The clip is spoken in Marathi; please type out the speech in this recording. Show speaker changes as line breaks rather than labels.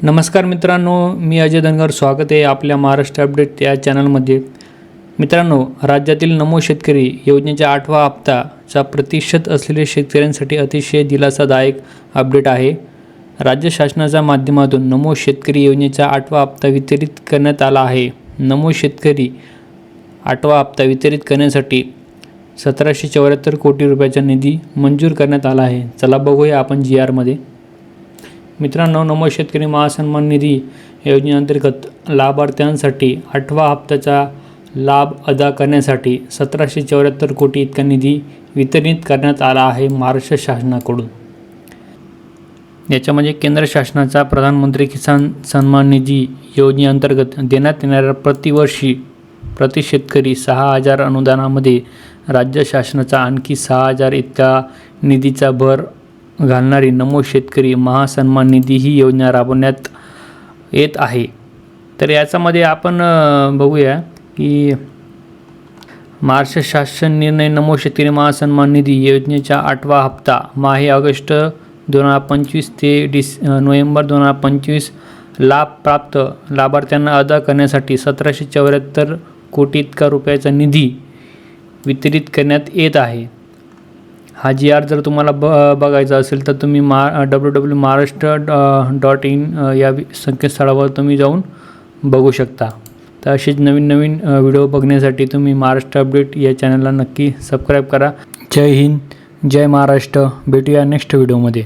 नमस्कार मित्रांनो, मी अजय धनगर स्वागत आहे आपल्या महाराष्ट्र अपडेट या चॅनलमध्ये। मित्रांनो, राज्यातील नमो शेतकरी योजनेचा 8वा हप्ताचा प्रतिशत असलेल्या शेतकऱ्यांसाठी अतिशय दिलासादायक अपडेट आहे। राज्य शासनाच्या माध्यमातून नमो शेतकरी योजनेचा 8वा हप्ता वितरित करण्यात आला आहे। नमो शेतकरी 8वा हप्ता वितरित करण्यासाठी 1774 कोटी रुपयाचा निधी मंजूर करण्यात आला आहे। चला बघूया आपण GR मध्ये। मित्रांनो, नमो शेतकरी महासन्मान निधी योजनेअंतर्गत लाभार्थ्यांसाठी 8वा हप्त्याचा लाभ अदा करण्यासाठी 1774 कोटी इतका निधी वितरित करण्यात आला आहे महाराष्ट्र शासनाकडून। याच्यामध्ये केंद्र शासनाचा प्रधानमंत्री किसान सन्मान निधी योजनेअंतर्गत देण्यात येणाऱ्या प्रतिवर्षी प्रति शेतकरी 6000 अनुदानामध्ये राज्य शासनाचा आणखी 6000 इतका निधीचा भर घालणारी नमो शेतकरी महासन्मान निधी ही योजना राबवण्यात येत आहे। तर याच्यामध्ये आपण बघूया की महाराष्ट्र शासन निर्णय नमो शेतकरी महासन्मान निधी योजनेचा 8वा हप्ता माहे ऑगस्ट 2025 ते नोव्हेंबर 2025 लाभ प्राप्त लाभार्थ्यांना अदा करण्यासाठी 1774 कोटी इतका रुपयाचा निधी वितरित करण्यात येत आहे। हा GR जर तुम्हाला बघायचा असेल तर तुम्ही www.maharashtra.in या संकेतस्थळावर तुम्ही जाऊन बघू शकता। तर अशीच नवीन व्हिडिओ बघण्यासाठी तुम्ही महाराष्ट्र अपडेट या चॅनलला नक्की सबस्क्राईब करा। जय हिंद, जय महाराष्ट्र। भेटूया नेक्स्ट व्हिडिओमध्ये।